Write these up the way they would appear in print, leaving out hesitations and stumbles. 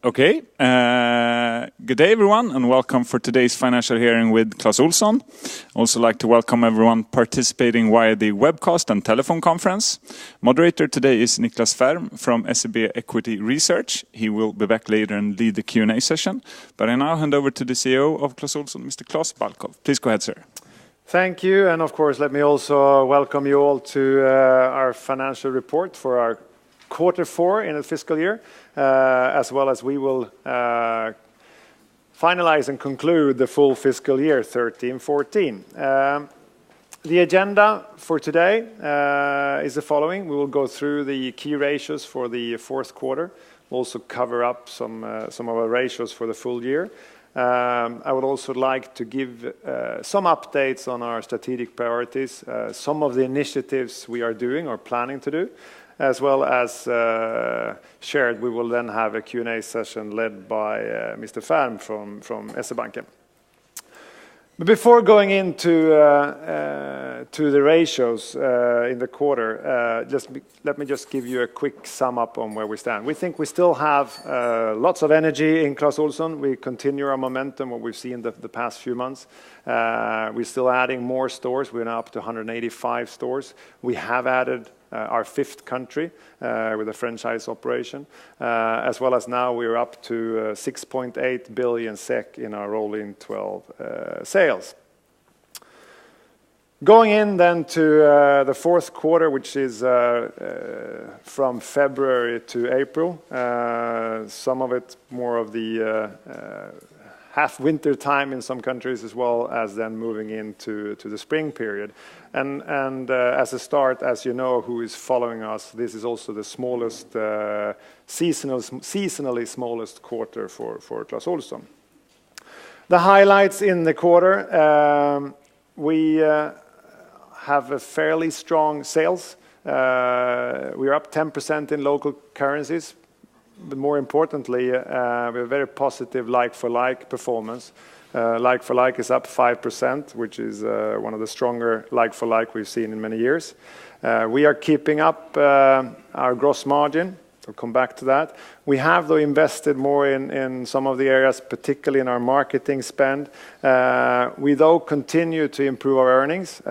Okay, good day everyone and welcome for today's financial hearing with Clas Ohlson. Also like to welcome everyone participating via the webcast and telephone conference. Moderator today is Niklas Färm from SEB Equity Research. He will be back later and lead the Q&A session. But I now hand over to the CEO of Clas Ohlson, Mr. Klas Balkov. Please go ahead, sir. Thank you, and of course let me also welcome you all to our financial report for our Q4 in the fiscal year, as well as we will finalize and conclude the full fiscal year 13-14. The agenda for today is the following. We will go through the key ratios for the fourth quarter. We'll also cover up some of our ratios for the full year. I would also like to give some updates on our strategic priorities, some of the initiatives we are doing or planning to do, as well as shared. We will then have a Q&A session led by Mr. Färm from SE-banken. But before going into to the ratios in the quarter, let me just give you a quick sum up on where we stand. We think we still have lots of energy in Clas Ohlson. We continue our momentum, what we've seen the past few months. We're still adding more stores. We're now up to 185 stores. We have added our fifth country with a franchise operation, as well as now we're up to 6.8 billion SEK in our rolling 12 sales. Going in then to the fourth quarter, which is from February to April, some of it more of the half winter time in some countries, as well as then moving into the spring period. And as a start, as you know, who is following us, this is also the smallest, seasonally smallest quarter for Clas Ohlson. The highlights in the quarter, we have a fairly strong sales. We are up 10% in local currencies. But more importantly, we have a very positive like-for-like performance. Like-for-like is up 5%, which is one of the stronger like-for-like we've seen in many years. We are keeping up our gross margin. I'll come back to that. We have, though, invested more in some of the areas, particularly in our marketing spend. We, though, continue to improve our earnings.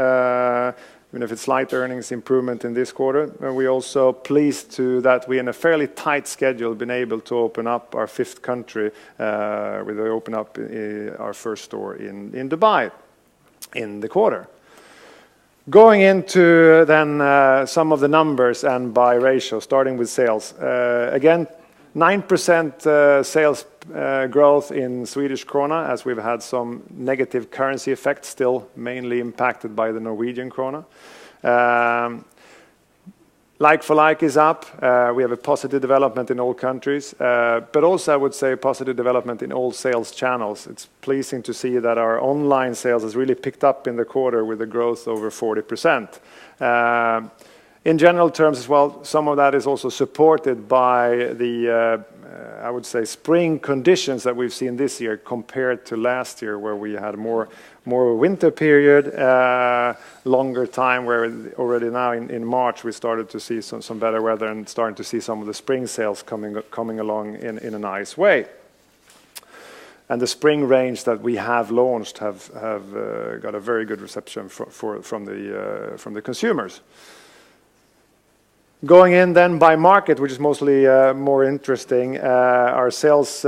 Even if it's slight earnings improvement in this quarter, we're also pleased to that we, in a fairly tight schedule, been able to open up our fifth country. We open up our first store in Dubai in the quarter. Going into then some of the numbers and by ratio, starting with sales. Again, 9% sales growth in Swedish krona, as we've had some negative currency effects, still mainly impacted by the Norwegian krona. Like-for-like is up. We have a positive development in all countries, but also I would say positive development in all sales channels. It's pleasing to see that our online sales has really picked up in the quarter with a growth over 40%. In general terms as well, some of that is also supported by the, I would say, spring conditions that we've seen this year compared to last year, where we had more winter period, longer time, where already now in March we started to see some better weather and starting to see some of the spring sales coming along in a nice way. And the spring range that we have launched have got a very good reception from the consumers. Going in then by market, which is mostly more interesting, our sales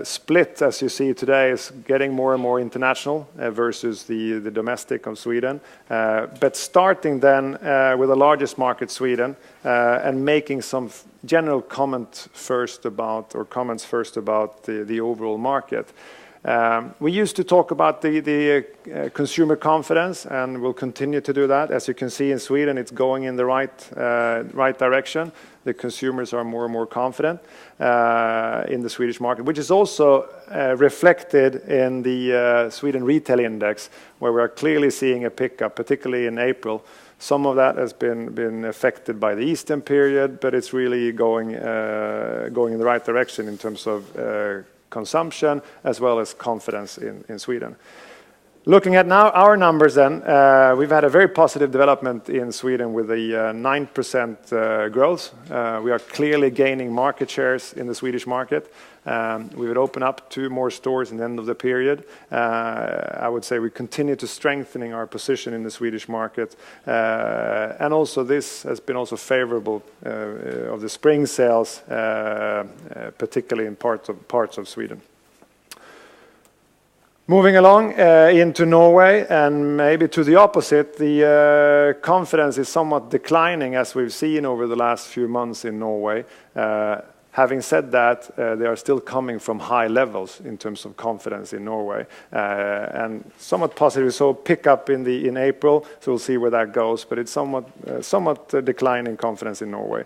split, as you see today, is getting more and more international versus the domestic of Sweden. But starting then with the largest market, Sweden, and making some general comments first about the overall market. We used to talk about the consumer confidence, and we'll continue to do that. As you can see in Sweden, it's going in the right direction. The consumers are more and more confident in the Swedish market, which is also reflected in the Sweden Retail Index, where we are clearly seeing a pickup, particularly in April. Some of that has been affected by the Easter period, but it's really going in the right direction in terms of consumption as well as confidence in Sweden. Looking at now our numbers then, we've had a very positive development in Sweden with a 9% growth. We are clearly gaining market shares in the Swedish market. We would open up 2 more stores in the end of the period. I would say we continue to strengthening our position in the Swedish market. And also this has been also favorable of the spring sales, particularly in parts of Sweden. Moving along into Norway, and maybe to the opposite, the confidence is somewhat declining as we've seen over the last few months in Norway. Having said that, they are still coming from high levels in terms of confidence in Norway, and somewhat positive. So pick up in April, so we'll see where that goes. But it's somewhat declining confidence in Norway.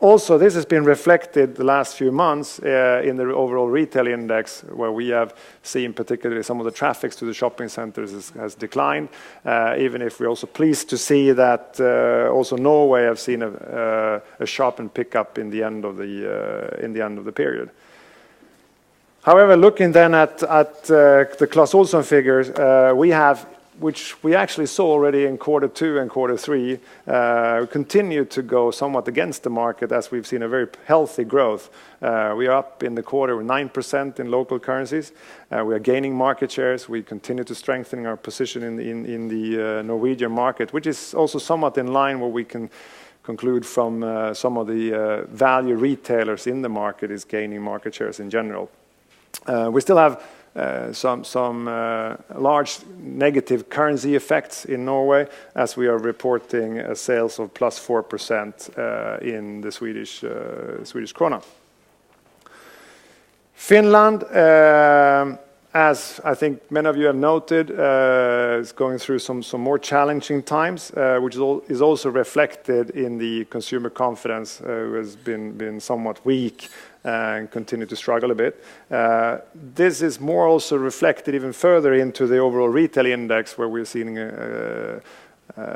Also, this has been reflected the last few months in the overall retail index, where we have seen particularly some of the traffic to the shopping centers has declined. Even if we're also pleased to see that also Norway have seen a sharpened pickup in the end of the period. However, looking then at the Clas Ohlson figures, we have, which we actually saw already in Q2 and Q3, we continue to go somewhat against the market as we've seen a very healthy growth. We are up in the quarter with 9% in local currencies. We are gaining market shares. We continue to strengthen our position in the Norwegian market, which is also somewhat in line where we can conclude from some of the value retailers in the market is gaining market shares in general. We still have some large negative currency effects in Norway, as we are reporting sales of +4% in the Swedish krona. Finland, as I think many of you have noted, is going through some more challenging times, which is also reflected in the consumer confidence, who has been somewhat weak and continue to struggle a bit. This is more also reflected even further into the overall retail index, where we're seeing a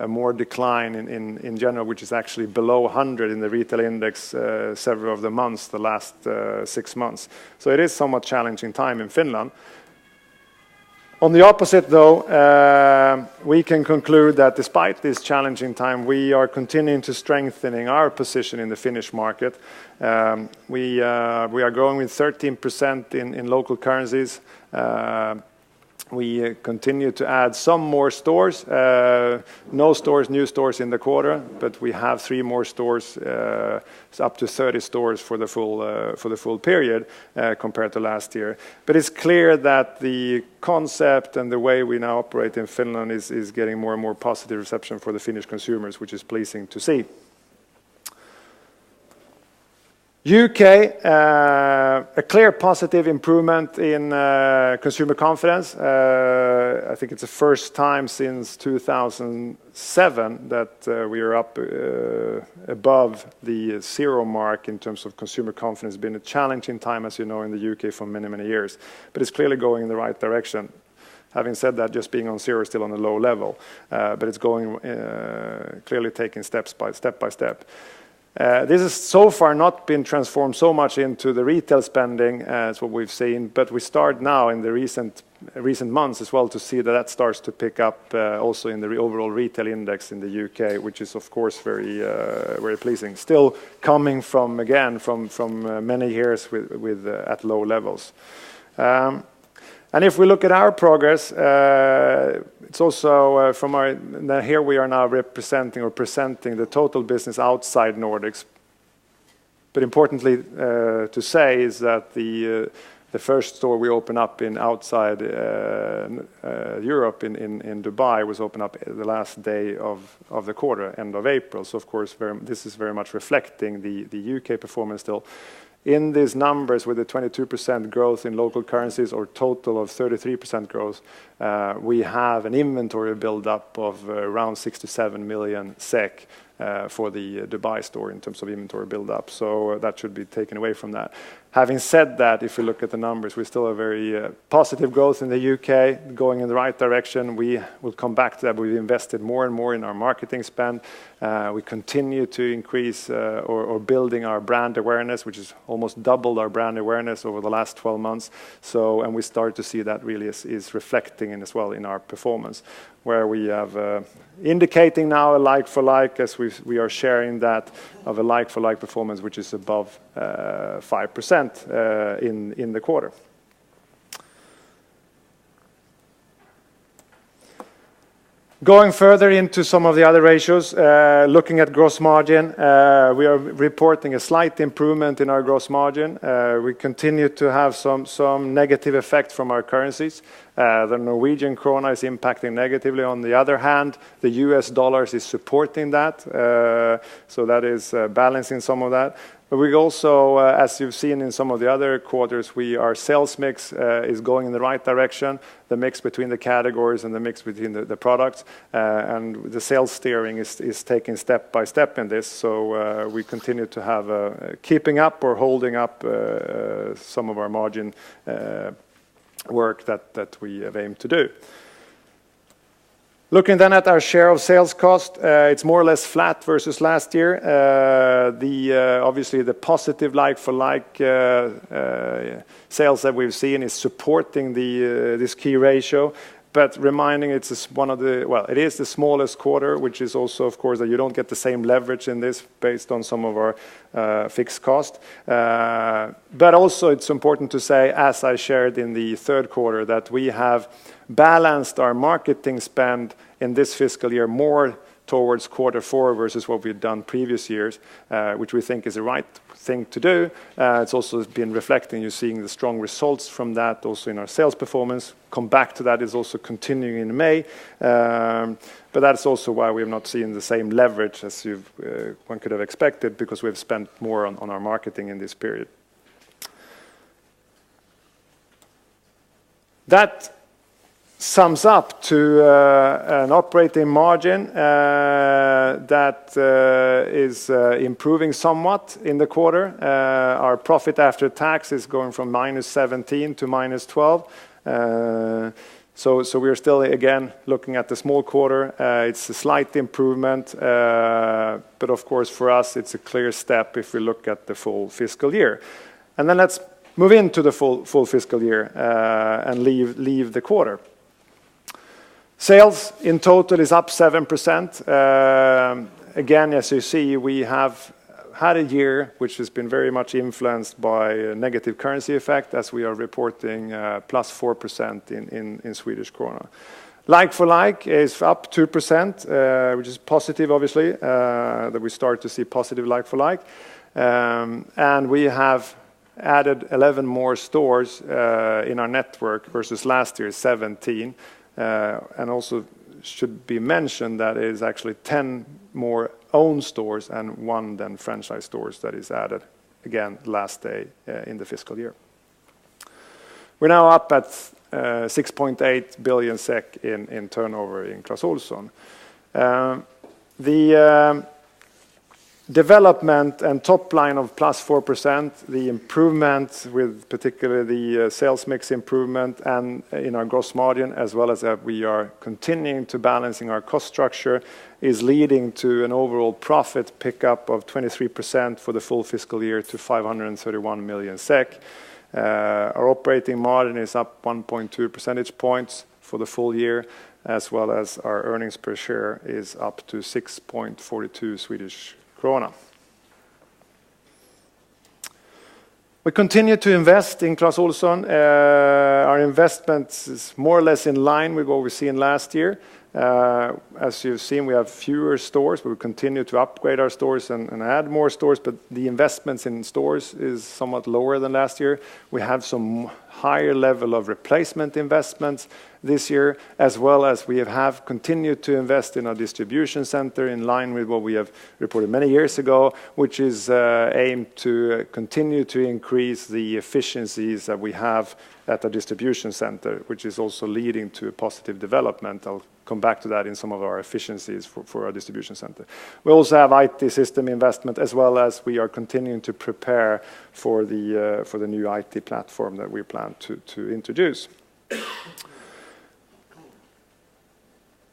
more decline in general, which is actually below 100 in the retail index several of the months, the last 6 months. So it is somewhat challenging time in Finland. On the opposite, though, we can conclude that despite this challenging time, we are continuing to strengthening our position in the Finnish market. We are growing with 13% in local currencies. We continue to add some more stores. No new stores in the quarter, but we have 3 more stores. It's up to 30 stores for the full period compared to last year. But it's clear that the concept and the way we now operate in Finland is getting more and more positive reception for the Finnish consumers, which is pleasing to see. UK, a clear positive improvement in consumer confidence. I think it's the first time since 2007 that we are up above the 0 mark in terms of consumer confidence. It's been a challenging time, as you know, in the UK for many, many years. But it's clearly going in the right direction. Having said that, just being on 0 is still on a low level. But it's going clearly taking step by step. This has so far not been transformed so much into the retail spending as what we've seen, but we start now in the recent months as well to see that starts to pick up also in the overall retail index in the UK, which is of course very pleasing. Still coming from many years with at low levels. And if we look at our progress, it's also here we are now presenting the total business outside Nordics. But importantly to say is that the first store we opened up outside Europe in Dubai was opened up the last day of the quarter, end of April. So of course this is very much reflecting the UK performance still. In these numbers, with the 22% growth in local currencies or total of 33% growth, we have an inventory build-up of around 67 million SEK, for the Dubai store in terms of inventory build-up. So that should be taken away from that. Having said that, if we look at the numbers, we still have very positive growth in the UK, going in the right direction. We will come back to that. We've invested more and more in our marketing spend. We continue to increase or building our brand awareness, which has almost doubled our brand awareness over the last 12 months. So, and we start to see that really is reflecting in as well in our performance, where we have indicating now a like-for-like, as we are sharing that of a like-for-like performance, which is above 5% in the quarter. Going further into some of the other ratios, looking at gross margin, we are reporting a slight improvement in our gross margin. We continue to have some negative effect from our currencies. The Norwegian krona is impacting negatively. On the other hand, the US dollars is supporting that, so that is balancing some of that. But we also, as you've seen in some of the other quarters, our sales mix is going in the right direction, the mix between the categories and the mix between the products, and the sales steering is taking step by step in this. So we continue to have keeping up or holding up some of our margin work that we have aimed to do. Looking then at our share of sales cost, it's more or less flat versus last year. Obviously the positive like-for-like sales that we've seen is supporting this key ratio, but reminding it is the smallest quarter, which is also, of course, that you don't get the same leverage in this based on some of our fixed cost. But also it's important to say, as I shared in the third quarter, that we have balanced our marketing spend in this fiscal year more towards Q4 versus what we've done previous years, which we think is the right thing to do. It's also been reflecting, you're seeing the strong results from that also in our sales performance. Come back to that is also continuing in May, but that's also why we have not seen the same leverage as one could have expected, because we've spent more on our marketing in this period. That sums up to an operating margin that is improving somewhat in the quarter. Our profit after tax is going from -17 to -12. So we're still, again, looking at the small quarter. It's a slight improvement, but of course for us it's a clear step if we look at the full fiscal year. And then let's move into the full fiscal year and leave the quarter. Sales in total is up 7%. Again, as you see, we have had a year which has been very much influenced by a negative currency effect, as we are reporting +4% in Swedish krona. Like-for-like is up 2%, which is positive, obviously, that we start to see positive like-for-like. And we have added 11 more stores in our network versus last year, 17. And also should be mentioned that it is actually 10 more own stores and 1 then franchise stores that is added, again, last day in the fiscal year. We're now up at 6.8 billion SEK in turnover in Clas Ohlson. The development and top line of +4%, the improvement with particularly the sales mix improvement and in our gross margin, as well as that we are continuing to balancing our cost structure, is leading to an overall profit pickup of 23% for the full fiscal year to 531 million SEK. Our operating margin is up 1.2 percentage points for the full year, as well as our earnings per share is up to 6.42 Swedish krona. We continue to invest in Clas Ohlson. Our investments is more or less in line with what we've seen last year. As you've seen, we have fewer stores, but we continue to upgrade our stores and add more stores, but the investments in stores is somewhat lower than last year. We have some higher level of replacement investments this year, as well as we have continued to invest in our distribution center in line with what we have reported many years ago, which is aimed to continue to increase the efficiencies that we have at our distribution center, which is also leading to a positive development. I'll come back to that in some of our efficiencies for our distribution center. We also have IT system investment, as well as we are continuing to prepare for the new IT platform that we plan to introduce.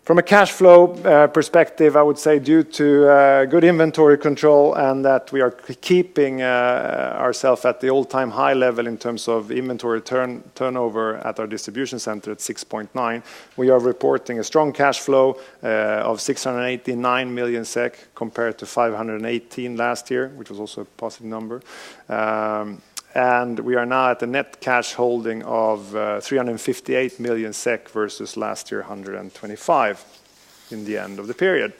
From a cash flow perspective, I would say due to good inventory control and that we are keeping ourselves at the all-time high level in terms of inventory turnover at our distribution center at 6.9, we are reporting a strong cash flow of 689 million SEK compared to 518 last year, which was also a positive number. And we are now at a net cash holding of 358 million SEK versus last year 125 in the end of the period.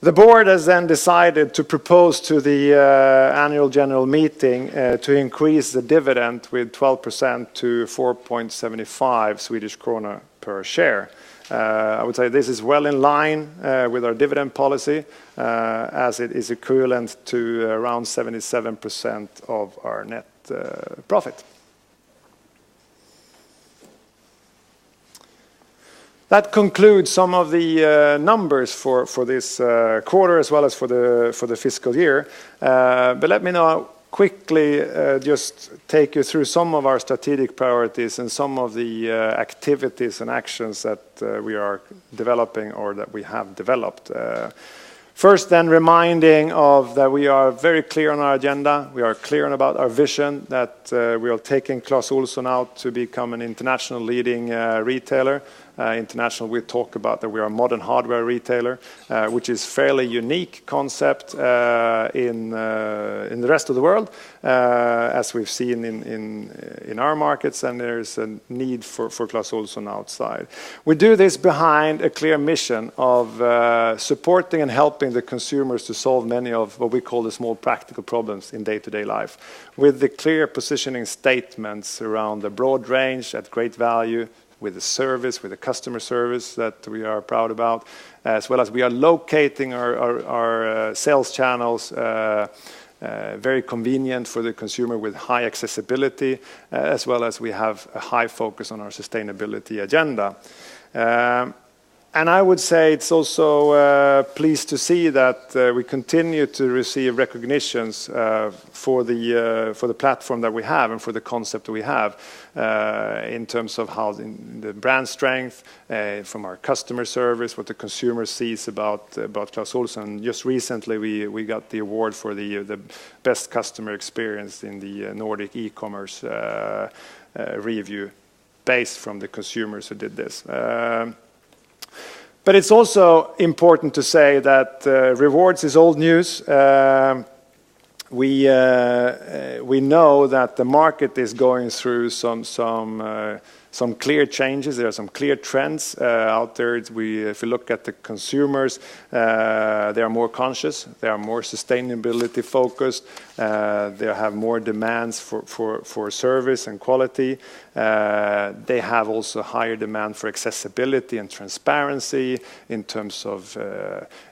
The board has then decided to propose to the annual general meeting to increase the dividend with 12% to 4.75 Swedish krona per share. I would say this is well in line with our dividend policy, as it is equivalent to around 77% of our net profit. That concludes some of the numbers for this quarter as well as for the fiscal year. But let me now quickly just take you through some of our strategic priorities and some of the activities and actions that we are developing or that we have developed. First then reminding of that we are very clear on our agenda. We are clear about our vision that we are taking Clas Ohlson out to become an international leading retailer. International, we talk about that we are a modern hardware retailer, which is fairly unique concept in the rest of the world, as we've seen in our markets, and there's a need for Clas Ohlson outside. We do this behind a clear mission of supporting and helping the consumers to solve many of what we call the small practical problems in day-to-day life, with the clear positioning statements around the broad range at great value, with the service, with the customer service that we are proud about, as well as we are locating our sales channels very convenient for the consumer with high accessibility, as well as we have a high focus on our sustainability agenda. And I would say it's also pleased to see that we continue to receive recognitions for the platform that we have and for the concept that we have in terms of how the brand strength, from our customer service, what the consumer sees about Clas Ohlson. Just recently we got the award for the best customer experience in the Nordic e-commerce review based from the consumers who did this. But it's also important to say that rewards is old news. We know that the market is going through some clear changes. There are some clear trends out there. If you look at the consumers, they are more conscious. They are more sustainability focused. They have more demands for service and quality. They have also higher demand for accessibility and transparency in terms of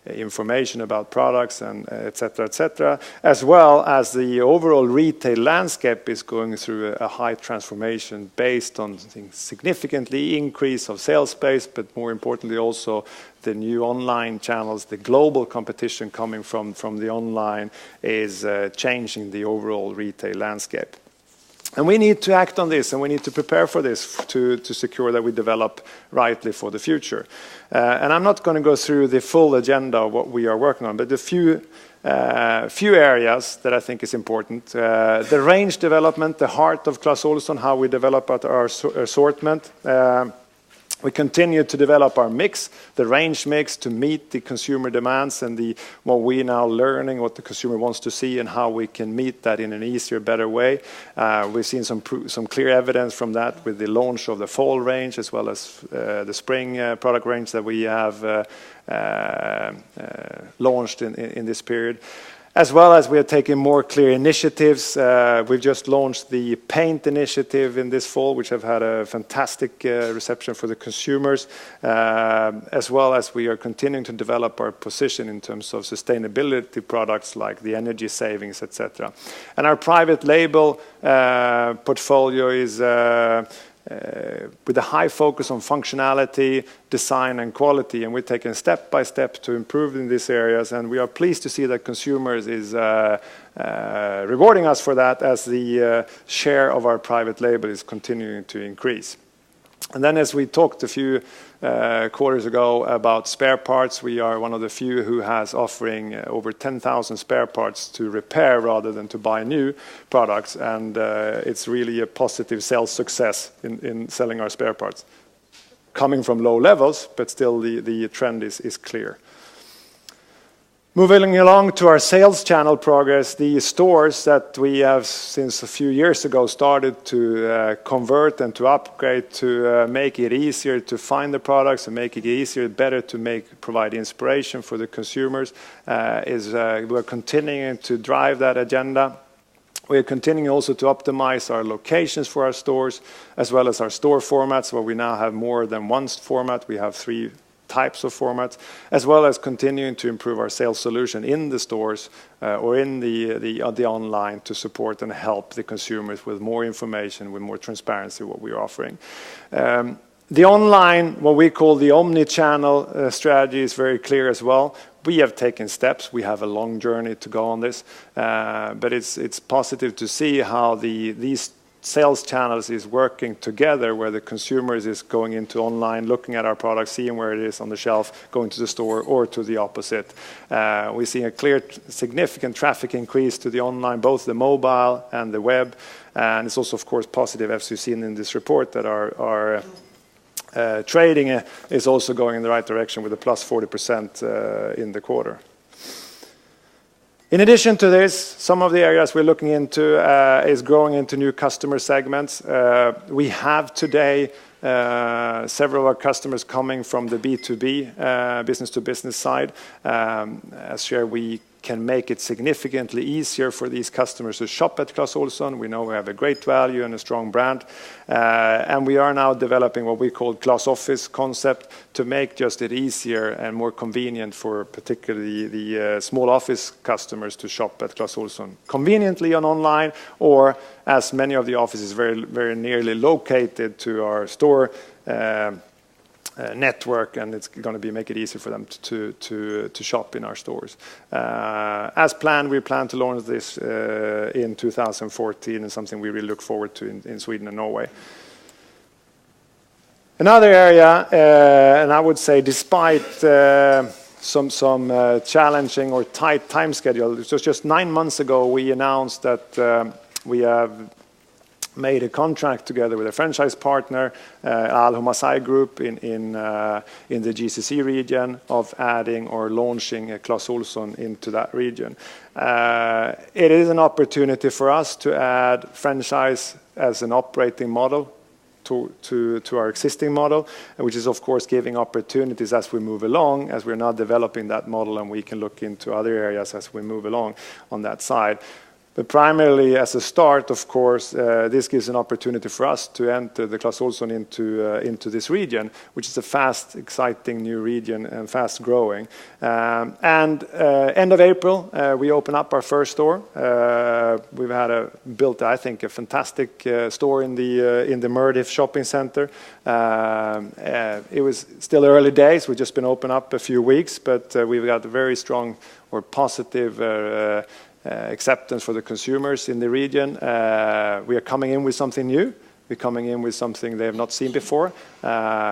information about products and et cetera, as well as the overall retail landscape is going through a high transformation based on significantly increase of sales space, but more importantly also the new online channels, the global competition coming from the online is changing the overall retail landscape. And we need to act on this, and we need to prepare for this to secure that we develop rightly for the future. And I'm not going to go through the full agenda of what we are working on, but a few areas that I think is important. The range development, the heart of Clas Ohlson, how we develop our assortment. We continue to develop our mix, the range mix, to meet the consumer demands and what we're now learning, what the consumer wants to see, and how we can meet that in an easier, better way. We've seen some clear evidence from that with the launch of the fall range, as well as the spring product range that we have launched in this period. As well as we are taking more clear initiatives. We've just launched the paint initiative in this fall, which have had a fantastic reception for the consumers, as well as we are continuing to develop our position in terms of sustainability products like the energy savings, etc. And our private label portfolio is with a high focus on functionality, design and quality, and we're taking step by step to improve in these areas, and we are pleased to see that consumers is rewarding us for that as the share of our private label is continuing to increase. And then as we talked a few quarters ago about spare parts, we are one of the few who has offering over 10,000 spare parts to repair rather than to buy new products, and it's really a positive sales success in selling our spare parts. Coming from low levels, but still the trend is clear. Moving along to our sales channel progress, the stores that we have since a few years ago started to convert and to upgrade to make it easier to find the products and make it easier, better to provide inspiration for the consumers, we're continuing to drive that agenda. We're continuing also to optimize our locations for our stores, as well as our store formats, where we now have more than one format. We have 3 types of formats, as well as continuing to improve our sales solution in the stores or in the online to support and help the consumers with more information, with more transparency what we're offering. The online, what we call the omni-channel strategy, is very clear as well. We have taken steps. We have a long journey to go on this, but it's positive to see how these sales channels is working together, where the consumers is going into online, looking at our product, seeing where it is on the shelf, going to the store, or to the opposite. We see a clear, significant traffic increase to the online, both the mobile and the web, and it's also, of course, positive, as you've seen in this report, that our trading is also going in the right direction with a plus 40% in the quarter. In addition to this, some of the areas we're looking into is growing into new customer segments. We have today several of our customers coming from the B2B, business-to-business side. As shared, we can make it significantly easier for these customers to shop at Clas Ohlson. We know we have a great value and a strong brand. And we are now developing what we call Clas Office concept to make just it easier and more convenient for particularly the small office customers to shop at Clas Ohlson conveniently on online, or as many of the offices very, very nearly located to our store network, and it's going to make it easier for them to shop in our stores. As planned, we plan to launch this in 2014, and something we really look forward to in Sweden and Norway. Another area, and I would say despite some challenging or tight time schedule, it was just 9 months ago we announced that we have made a contract together with a franchise partner, Al Homasai Group in the GCC region, of adding or launching a Clas Ohlson into that region. It is an opportunity for us to add franchise as an operating model to our existing model, which is of course giving opportunities as we move along, as we're now developing that model, and we can look into other areas as we move along on that side. But primarily as a start, of course, this gives an opportunity for us to enter the Clas Ohlson into this region, which is a fast, exciting new region and fast growing. End of April, we open up our first store. We've built, I think, a fantastic store in the Murdiff shopping center. It was still early days. We've just been open up a few weeks, but we've got a very strong or positive acceptance for the consumers in the region. We are coming in with something new. We're coming in with something they have not seen before.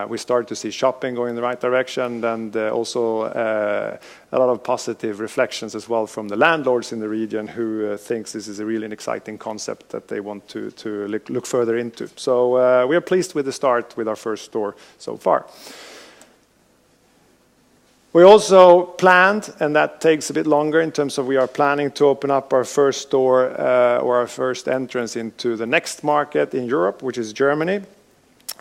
We start to see shopping going in the right direction, and also a lot of positive reflections as well from the landlords in the region, who thinks this is a really exciting concept that they want to look further into. So we are pleased with the start with our first store so far. We also planned, and that takes a bit longer in terms of we are planning to open up our first store or our first entrance into the next market in Europe, which is Germany.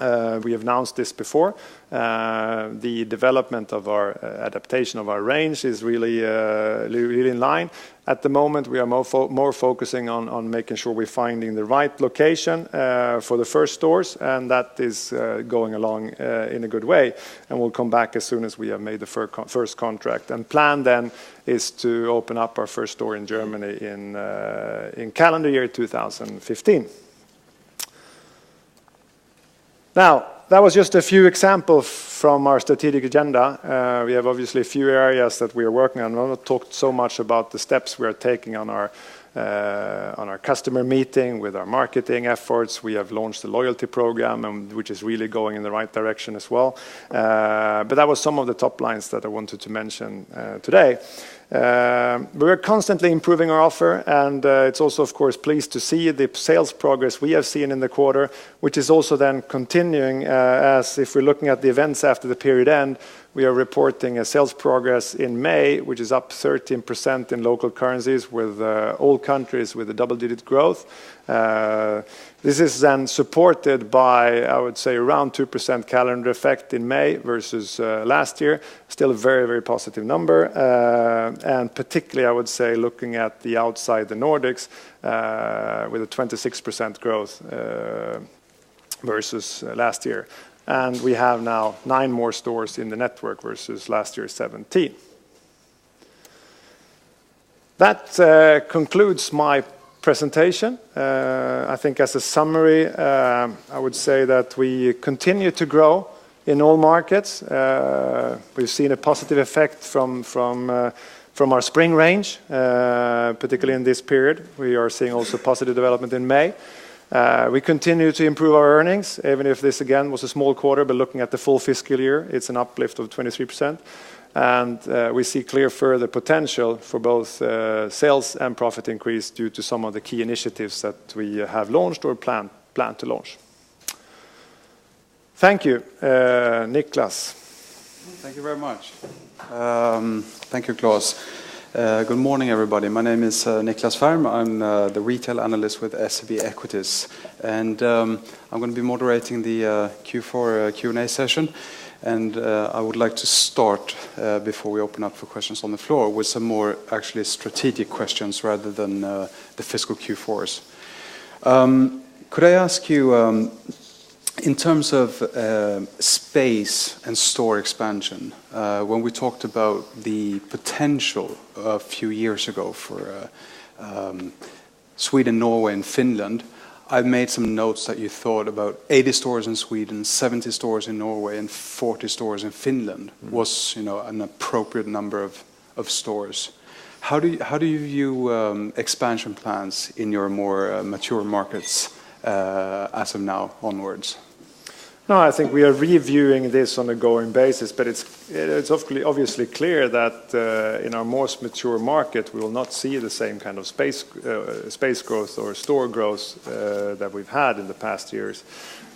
We have announced this before. The development of our adaptation of our range is really in line. At the moment, we are more focusing on making sure we're finding the right location for the first stores, and that is going along in a good way. And we'll come back as soon as we have made the first contract. And plan then is to open up our first store in Germany in calendar year 2015. Now, that was just a few examples from our strategic agenda. We have obviously a few areas that we are working on. I've not talked so much about the steps we are taking on our customer meeting with our marketing efforts. We have launched a loyalty program, which is really going in the right direction as well. But that was some of the top lines that I wanted to mention today. We're constantly improving our offer, and it's also, of course, pleased to see the sales progress we have seen in the quarter, which is also then continuing as if we're looking at the events after the period end, we are reporting a sales progress in May, which is up 13% in local currencies with all countries with a double-digit growth. This is then supported by, I would say, around 2% calendar effect in May versus last year. Still a very, very positive number. And particularly, I would say, looking at the outside the Nordics with a 26% growth versus last year. And we have now 9 more stores in the network versus last year's 17. That concludes my presentation. I think as a summary, I would say that we continue to grow in all markets. We've seen a positive effect from our spring range, particularly in this period. We are seeing also positive development in May. We continue to improve our earnings, even if this again was a small quarter, but looking at the full fiscal year, it's an uplift of 23%. And we see clear further potential for both sales and profit increase due to some of the key initiatives that we have launched or plan to launch. Thank you, Niklas. Thank you very much. Thank you, Clas. Good morning, everybody. My name is Niklas Färm. I'm the retail analyst with SEB Equities. And I'm going to be moderating the Q4 Q&A session. And I would like to start, before we open up for questions on the floor, with some more actually strategic questions rather than the fiscal Q4s. Could I ask you, in terms of space and store expansion, when we talked about the potential a few years ago for Sweden, Norway, and Finland, I've made some notes that you thought about 80 stores in Sweden, 70 stores in Norway, and 40 stores in Finland was, an appropriate number of stores. How do you view expansion plans in your more mature markets as of now onwards? No, I think we are reviewing this on a going basis, but it's obviously clear that in our most mature market, we will not see the same kind of space growth or store growth that we've had in the past years.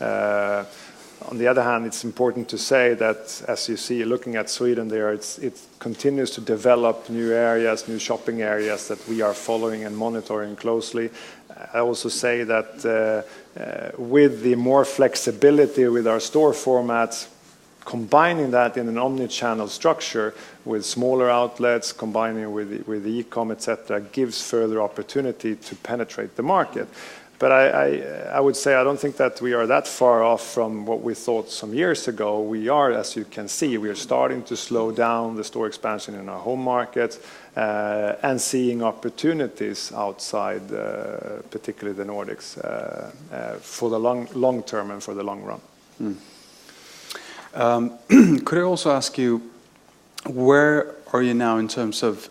On the other hand, it's important to say that, as you see, looking at Sweden there, it continues to develop new areas, new shopping areas that we are following and monitoring closely. I also say that with the more flexibility with our store formats, combining that in an omni-channel structure with smaller outlets, combining with the e-com, etc., gives further opportunity to penetrate the market. But I would say I don't think that we are that far off from what we thought some years ago. We are, as you can see, we are starting to slow down the store expansion in our home markets and seeing opportunities outside, particularly the Nordics, for the long term and for the long run. Could I also ask you, where are you now in terms of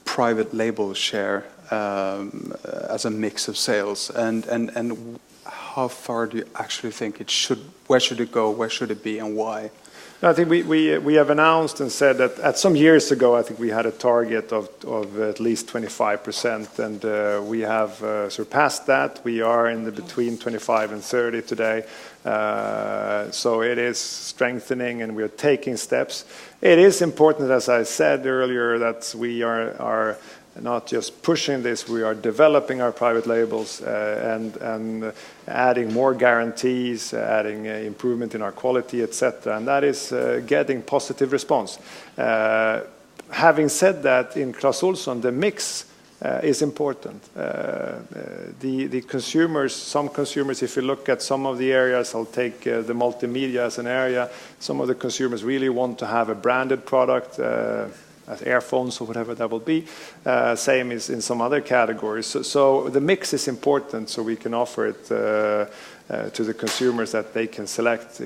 private label share as a mix of sales, and how far do you actually think it should? Where should it go? Where should it be, and why? I think we have announced and said that at some years ago, I think we had a target of at least 25%, and we have surpassed that. We are in the between 25 and 30 today. So it is strengthening, and we are taking steps. It is important, as I said earlier, that we are not just pushing this, we are developing our private labels and adding more guarantees, adding improvement in our quality, etc. And that is getting positive response. Having said that, in Clas Ohlson, the mix is important. The consumers, some consumers, if you look at some of the areas, I'll take the multimedia as an area, some of the consumers really want to have a branded product, as earphones or whatever that will be. Same is in some other categories. So the mix is important, so we can offer it to the consumers that they can select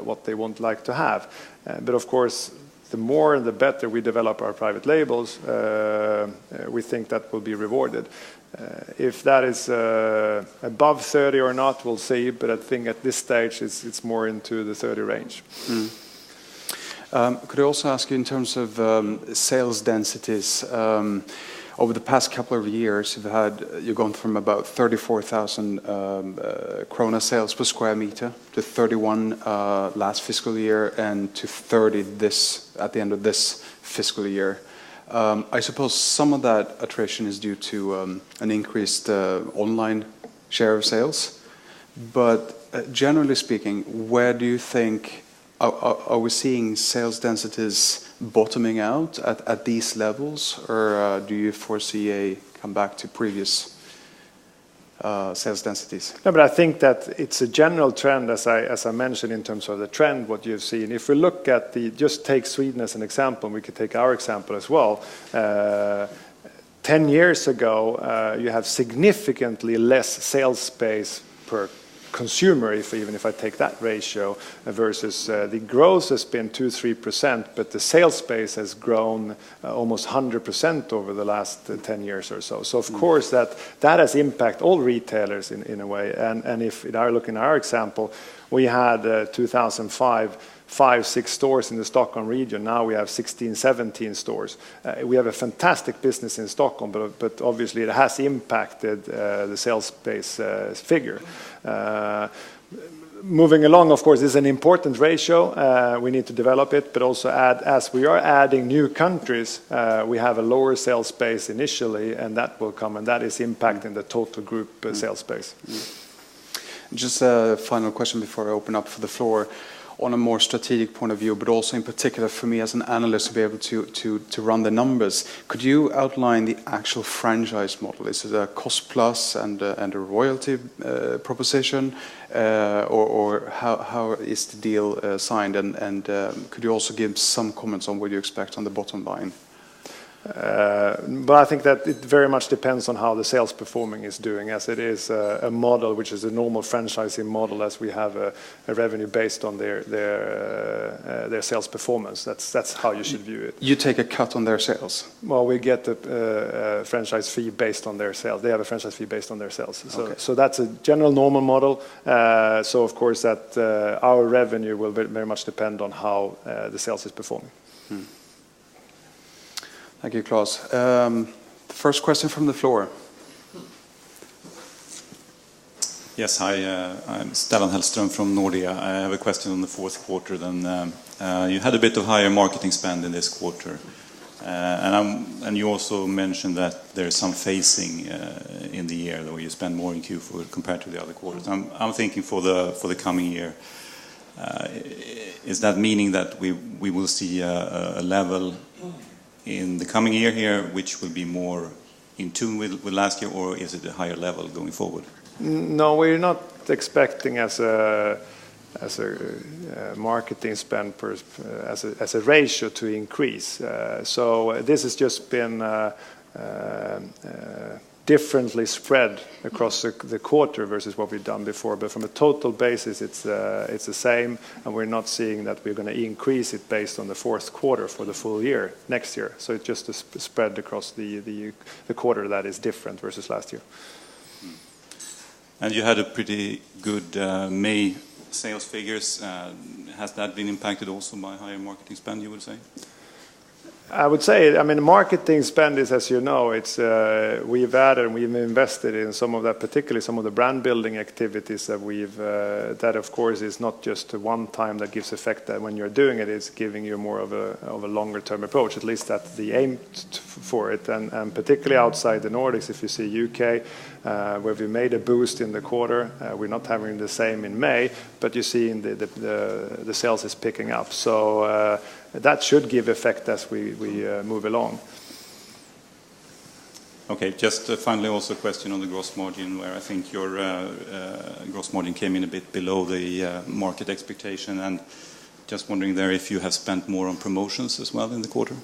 what they would like to have. But of course, the more and the better we develop our private labels, we think that will be rewarded. If that is above 30 or not, we'll see, but I think at this stage it's more into the 30 range. Could I also ask you in terms of sales densities? Over the past couple of years, you've gone from about 34,000 krona sales per square meter to 31 last fiscal year and to 30 at the end of this fiscal year. I suppose some of that attrition is due to an increased online share of sales. But generally speaking, where do you think are we seeing sales densities bottoming out at these levels, or do you foresee a comeback to previous sales densities? No, but I think that it's a general trend, as I mentioned, in terms of the trend, what you've seen. If we look at just take Sweden as an example, and we could take our example as well. 10 years ago, you have significantly less sales space per consumer, even if I take that ratio, versus the growth has been 2-3%, but the sales space has grown almost 100% over the last 10 years or so. So of course that has impacted all retailers in a way. And if I look in our example, we had 2005. 5-6 stores in the Stockholm region. Now we have 16-17 stores. We have a fantastic business in Stockholm, but obviously it has impacted the sales space figure. Moving along, of course, is an important ratio. We need to develop it, but also as we are adding new countries, we have a lower sales space initially, and that will come, and that is impacting the total group sales space. Just a final question before I open up for the floor. On a more strategic point of view, but also in particular for me as an analyst to be able to run the numbers, could you outline the actual franchise model? Is it a cost plus and a royalty proposition, or how is the deal signed? And could you also give some comments on what you expect on the bottom line? But I think that it very much depends on how the sales performing is doing, as it is a model which is a normal franchising model, as we have a revenue based on their sales performance. That's how you should view it. You take a cut on their sales? Well, we get a franchise fee based on their sales. They have a franchise fee based on their sales. So that's a general normal model. So of course that our revenue will very much depend on how the sales is performing. Thank you, Clas. First question from the floor. Yes, hi. I'm Stellan Hellström from Nordea. I have a question on the fourth quarter. Then you had a bit of higher marketing spend in this quarter, and you also mentioned that there's some phasing in the year, where you spend more in Q4 compared to the other quarters. I'm thinking for the coming year. Is that meaning that we will see a level in the coming year here, which will be more in tune with last year, or is it a higher level going forward? No, we're not expecting as a marketing spend as a ratio to increase. So this has just been differently spread across the quarter versus what we've done before. But from a total basis, it's the same, and we're not seeing that we're going to increase it based on the fourth quarter for the full year next year. So it's just a spread across the quarter that is different versus last year. And you had a pretty good May sales figures. Has that been impacted also by higher marketing spend, you would say? I would say, I mean, marketing spend is, as you know, it's we've added and we've invested in some of that, particularly some of the brand building activities that we've that of course is not just a one time that gives effect. That when you're doing it, it's giving you more of a longer term approach. At least that's the aim for it, and particularly outside the Nordics, if you see UK, where we made a boost in the quarter, we're not having the same in May, but you see in the sales is picking up. So. That should give effect as we move along. Okay, just finally also a question on the gross margin, where I think your gross margin came in a bit below the market expectation, and just wondering there if you have spent more on promotions as well in the quarter?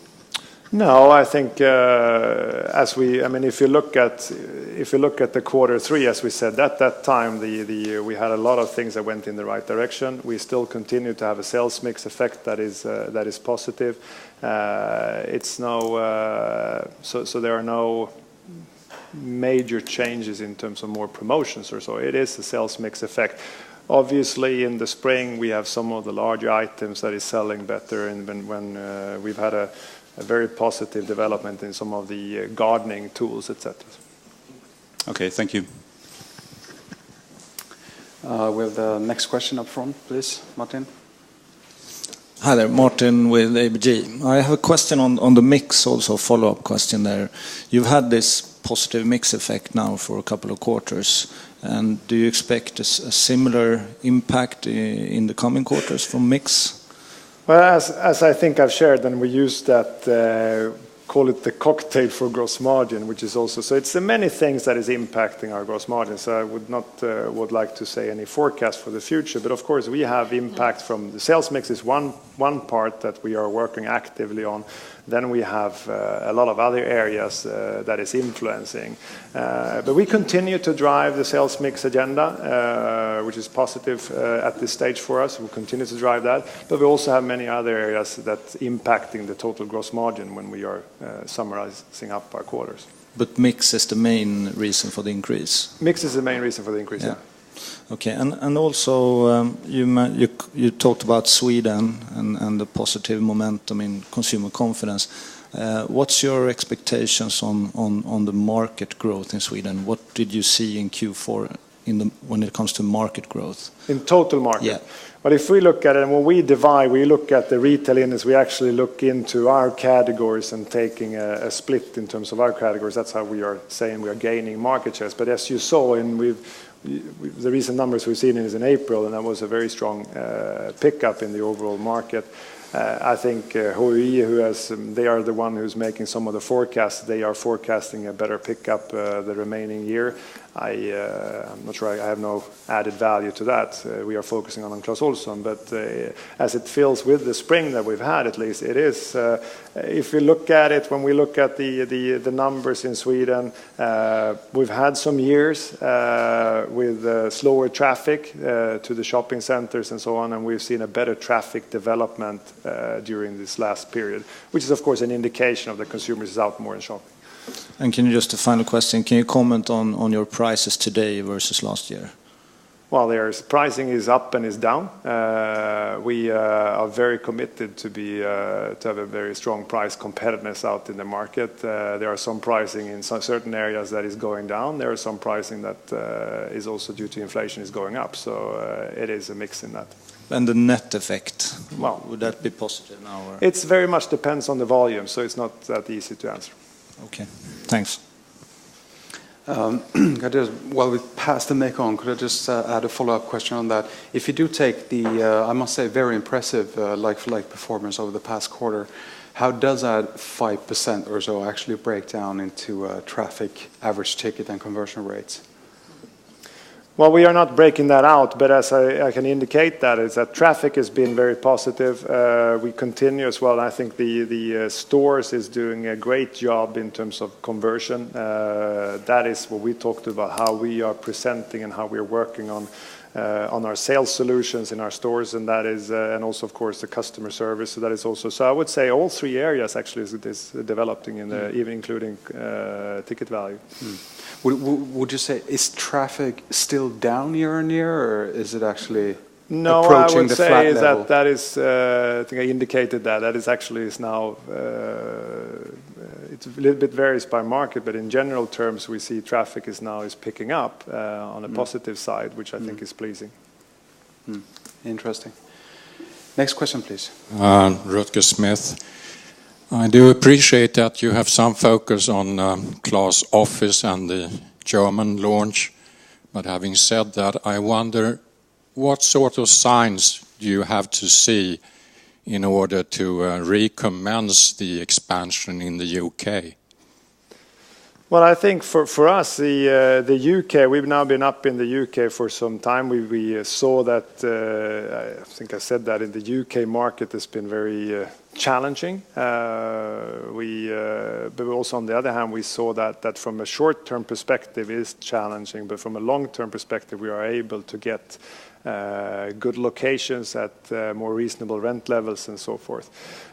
No, I think I mean, if you look at the quarter three, as we said at that time, we had a lot of things that went in the right direction. We still continue to have a sales mix effect that is positive. It's so there are no major changes in terms of more promotions or so. It is a sales mix effect. Obviously, in the spring, we have some of the larger items that is selling better, and when we've had a very positive development in some of the gardening tools, etc. Okay, thank you. We have the next question up front, please, Martin. Hi there, Martin with ABG. I have a question on the mix, also a follow-up question there. You've had this positive mix effect now for a couple of quarters, and do you expect a similar impact in the coming quarters from mix? Well, as I think I've shared, and we use that, call it the cocktail for gross margin, which is also, so it's many things that is impacting our gross margin. So I would like to say any forecast for the future, but of course we have impact from the sales mix is one part that we are working actively on. Then we have a lot of other areas that is influencing. But we continue to drive the sales mix agenda, which is positive at this stage for us. We'll continue to drive that. But we also have many other areas that's impacting the total gross margin when we are summarizing up our quarters. But mix is the main reason for the increase? Mix is the main reason for the increase, yeah. Okay, and also you talked about Sweden and the positive momentum in consumer confidence. What's your expectations on the market growth in Sweden? What did you see in Q4 when it comes to market growth? In total market? Yeah. But if we look at it, and when we look at the retail industry, we actually look into our categories and taking a split in terms of our categories. That's how we are saying we are gaining market shares. But as you saw, and the recent numbers we've seen is in April, and that was a very strong pickup in the overall market. I think HUI, they are the one who's making some of the forecasts. They are forecasting a better pickup the remaining year. I'm not sure. I have no added value to that. We are focusing on Clas Ohlson, but as it feels with the spring that we've had, at least it is. If we look at it, when we look at the numbers in Sweden, we've had some years with slower traffic to the shopping centers and so on, and we've seen a better traffic development during this last period, which is of course an indication of the consumers is out more and shopping. And can you just a final question? Can you comment on your prices today versus last year? Well, pricing is up and is down. We are very committed to have a very strong price competitiveness out in the market. There are some pricing in certain areas that is going down. There are some pricing that is also due to inflation is going up. So it is a mix in that. And the net effect, well, would that be positive now? Or? It's very much depends on the volume, so it's not that easy to answer. Okay, thanks. While we pass the mic on, could I just add a follow-up question on that? If you do take the, I must say, very impressive like-for-like performance over the past quarter, how does that 5% or so actually break down into traffic, average ticket, and conversion rates? Well, we are not breaking that out, but as I can indicate that is that traffic has been very positive. We continue as well. I think the stores is doing a great job in terms of conversion. That is what we talked about, how we are presenting and how we are working on our sales solutions in our stores, and that is, and also of course the customer service. So that is also. So I would say all three areas actually is developing in even including ticket value. Would you say is traffic still down year on year, or is it actually No, approaching I would the say flat is level? that is, I think I indicated that is actually now, it's a little bit varies by market, but in general terms, we see traffic is picking up on a positive side, which I think is pleasing. Interesting. Next question, please. Rutger Smith. I do appreciate that you have some focus on Clas Office and the German launch, but having said that, I wonder what sort of signs do you have to see in order to recommence the expansion in the UK? Well, I think for us, the UK, we've now been up in the UK for some time. We saw that, I think I said that in the UK market has been very challenging. But also on the other hand, we saw that from a short-term perspective is challenging, but from a long-term perspective, we are able to get good locations at more reasonable rent levels and so forth.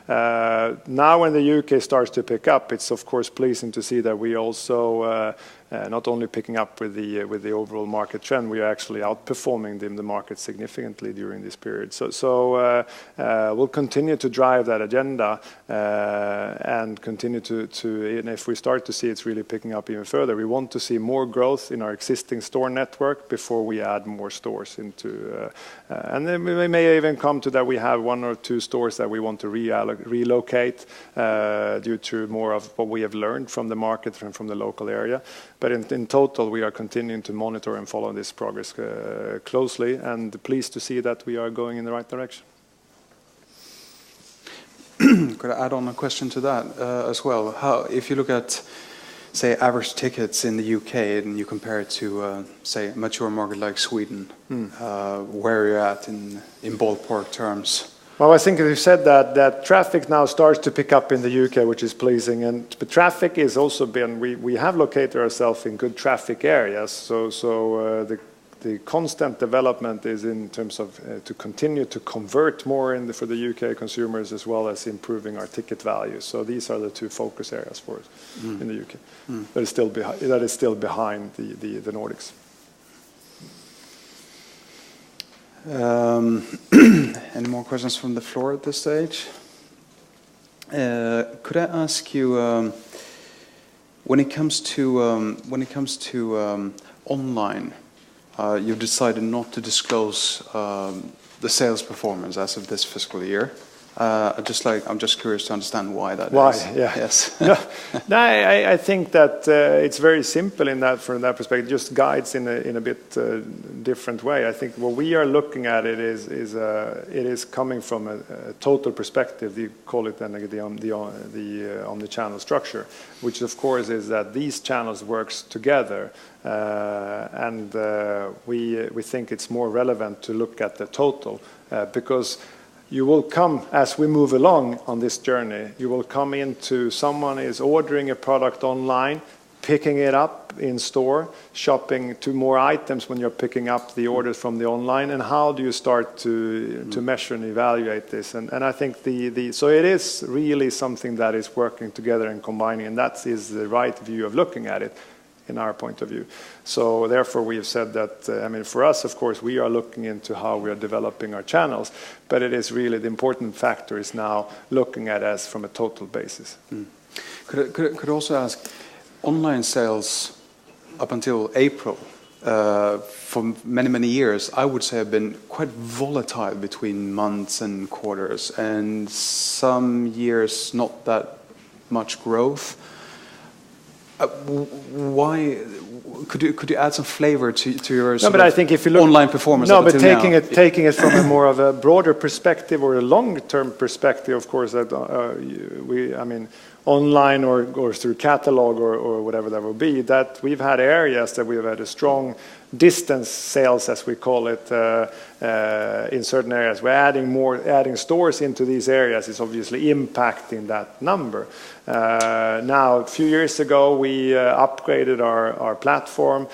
Now when the UK starts to pick up, it's of course pleasing to see that we also not only picking up with the overall market trend, we are actually outperforming the market significantly during this period. So we'll continue to drive that agenda and continue to and if we start to see it's really picking up even further, we want to see more growth in our existing store network before we add more stores into and then we may even come to that we have 1 or 2 stores that we want to relocate due to more of what we have learned from the market and from the local area. But in total, we are continuing to monitor and follow this progress closely, and pleased to see that we are going in the right direction. Could I add on a question to that as well? How, if you look at, say, average tickets in the UK and you compare it to, say, a mature market like Sweden, where are you at in ballpark terms? Well, I think you said that traffic now starts to pick up in the UK, which is pleasing. But traffic is also been, we have located ourselves in good traffic areas. So the constant development is in terms of to continue to convert more for the UK consumers as well as improving our ticket value. So these are the 2 focus areas for us in the UK. That is still behind the Nordics. Any more questions from the floor at this stage? Could I ask you, when it comes to online, you've decided not to disclose the sales performance as of this fiscal year. I'm just curious to understand why that is. Why? Yeah. Yes. No, I think that it's very simple in that, from that perspective, just guides in a bit different way. I think what we are looking at it is coming from a total perspective. You call it then the omni-channel structure, which of course is that these channels works together, and we think it's more relevant to look at the total because. You will come, as we move along on this journey, you will come into someone is ordering a product online, picking it up in store, shopping 2 more items when you're picking up the orders from the online, and how do you start to measure and evaluate this? And I think so it is really something that is working together and combining, and that is the right view of looking at it. In our point of view. So therefore we have said that, I mean, for us, of course, we are looking into how we are developing our channels, but it is really the important factor is now looking at us from a total basis. Could also ask, online sales up until April, for many years, I would say have been quite volatile between months and quarters, and some years not that much growth. Why could you add some flavor to your no, but I think if you look, online performance? No, but taking it from a more of a broader perspective or a long-term perspective, of course, that I mean, online or through catalog or whatever that will be, that we've had areas that we've had a strong distance sales, as we call it, in certain areas. We're adding stores into these areas is obviously impacting that number. Now, a few years ago, we upgraded our platform.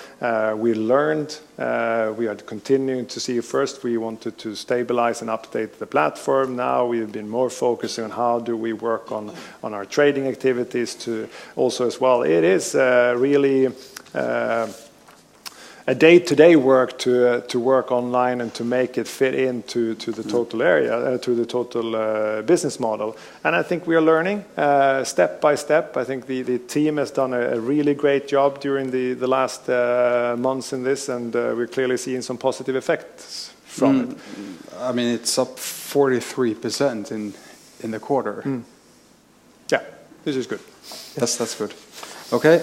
We learned. We are continuing to see. First, we wanted to stabilize and update the platform. Now we've been more focusing on how do we work on our trading activities to also as well. It is really a day-to-day work to work online and to make it fit into the total area, to the total business model. And I think we are learning step by step. I think the team has done a really great job during the last months in this, and we're clearly seeing some positive effects from it. I mean, it's up 43% in the quarter. Yeah, this is good. Yes, that's good. Okay,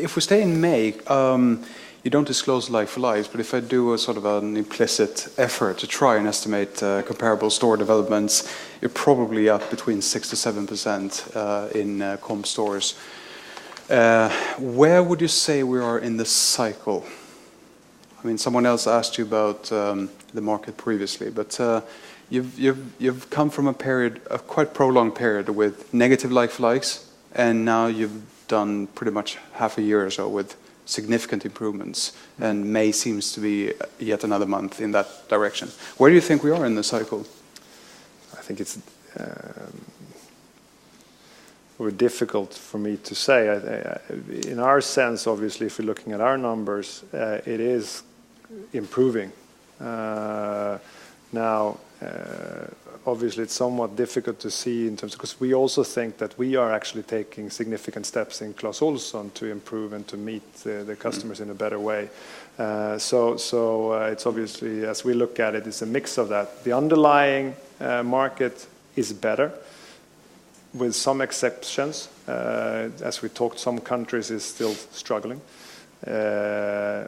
if we stay in May, you don't disclose like-for-likes, but if I do a sort of an implicit effort to try and estimate comparable store developments, you're probably up between 6 to 7% in comp stores. Where would you say we are in the cycle? I mean, someone else asked you about the market previously, but you've come from a quite prolonged period with negative like-for-likes, and now you've done pretty much half a year or so with significant improvements, and May seems to be yet another month in that direction. Where do you think we are in the cycle? I think it's very difficult for me to say. In our sense, obviously, if we're looking at our numbers, it is improving. Now, obviously, it's somewhat difficult to see in terms of, because we also think that we are actually taking significant steps in Clas Ohlson to improve and to meet the customers in a better way. So it's obviously, as we look at it, it's a mix of that. The underlying market is better, with some exceptions. As we talked, some countries is still struggling.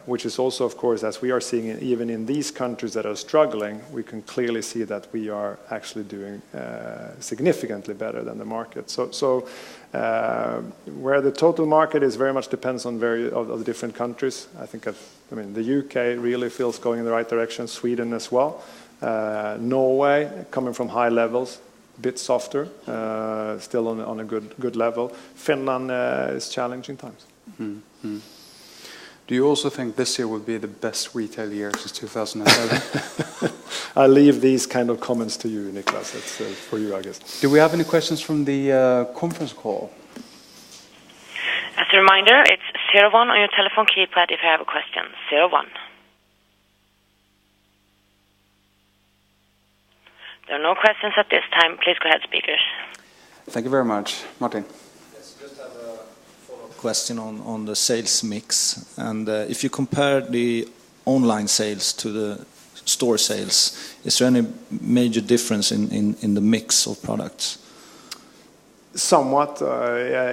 Which is also, of course, as we are seeing even in these countries that are struggling, we can clearly see that we are actually doing significantly better than the market. So where the total market is very much depends on of the different countries. I think the UK really feels going in the right direction, Sweden as well. Norway coming from high levels, a bit softer, still on a good level. Finland is challenging times. Mm-hmm. Do you also think this year will be the best retail year since 2007? I leave these kind of comments to you, Niklas. That's for you, I guess. Do we have any questions from the conference call? As a reminder, it's 01 on your telephone keypad if you have a question. 01. There are no questions at this time. Please go ahead, speakers. Thank you very much. Martin. Question on the sales mix, and if you compare the online sales to the store sales, is there any major difference in the mix of products? Somewhat.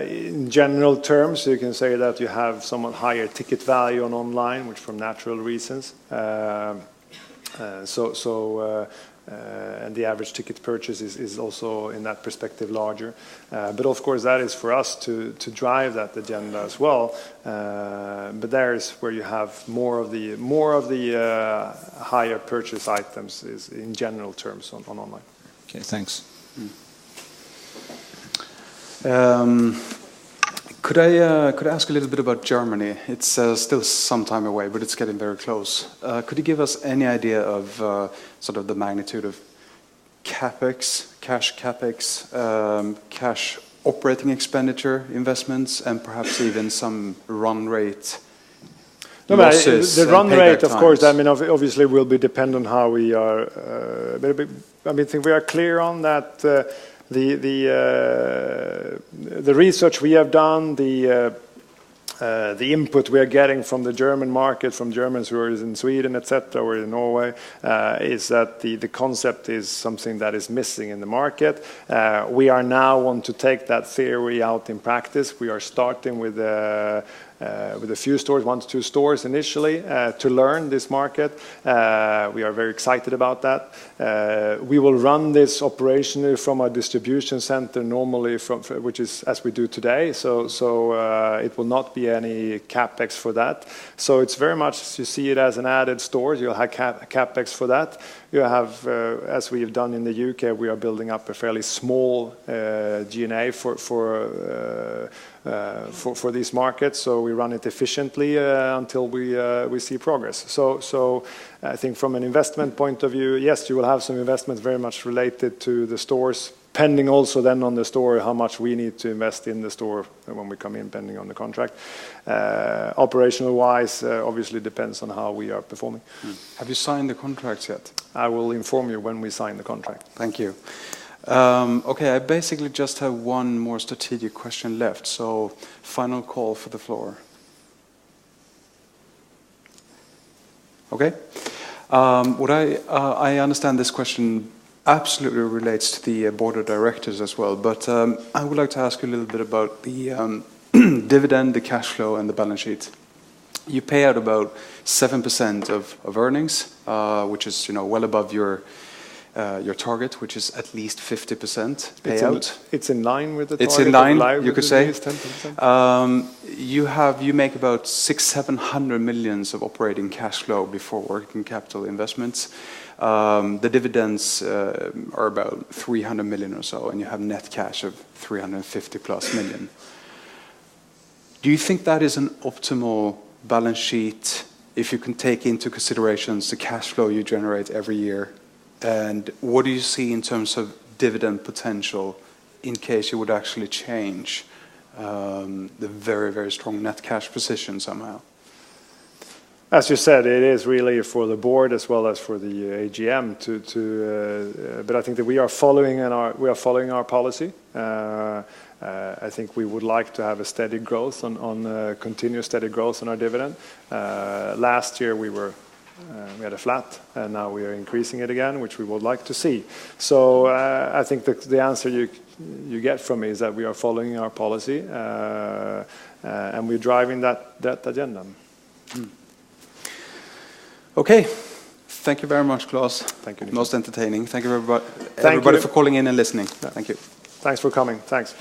In general terms, you can say that you have somewhat higher ticket value on online, which from natural reasons. And the average ticket purchase is also in that perspective larger. But of course that is for us to drive that agenda as well. But there is where you have more of the higher purchase items is in general terms on online. Okay, thanks. Could I ask a little bit about Germany? It's still some time away, but it's getting very close. Could you give us any idea of sort of the magnitude of capex, cash operating expenditure investments, and perhaps even some run rate losses? The run rate, of course, I mean, obviously will be dependent on how we are. I think we are clear on that. The research we have done, the input we are getting from the German market, from Germans who are in Sweden, etc., or in Norway, is that the concept is something that is missing in the market. We are now want to take that theory out in practice. We are starting with a few stores, 1 to 2 stores initially, to learn this market. We are very excited about that. We will run this operationally from a distribution center normally, which is as we do today. So it will not be any capex for that. So it's very much, you see it as an added store. You'll have capex for that. You have, as we have done in the UK, we are building up a fairly small G&A for these markets, so we run it efficiently until we see progress. So I think from an investment point of view, yes, you will have some investments very much related to the stores pending also then on the store how much we need to invest in the store when we come in, pending on the contract. Operational wise, obviously depends on how we are performing. Have you signed the contracts yet? I will inform you when we sign the contract. Thank you. Okay, I basically just have one more strategic question left, so final call for the floor. Okay. I understand this question absolutely relates to the board of directors as well, but I would like to ask you a little bit about the dividend, the cash flow, and the balance sheet. You pay out about 7% of earnings, which is well above your target, which is at least 50% payout. It's in line with the target. It's in line, you could say. 10%. You make about 600-700 million of operating cash flow before working capital investments. The dividends are about 300 million or so, and you have net cash of 350+ million. Do you think that is an optimal balance sheet if you can take into considerations the cash flow you generate every year? And what do you see in terms of dividend potential in case you would actually change the very, very strong net cash position somehow? As you said, it is really for the board as well as for the AGM but I think that we are following our policy. I think we would like to have a steady growth continuous steady growth on our dividend. Last year we had a flat, and now we are increasing it again, which we would like to see. So I think the answer you get from me is that we are following our policy, and we're driving that agenda. Okay. Thank you very much, Clas. Thank you. Most entertaining. Thank you, everybody for calling in and listening. Yeah. Thank you. Thanks for coming. Thanks.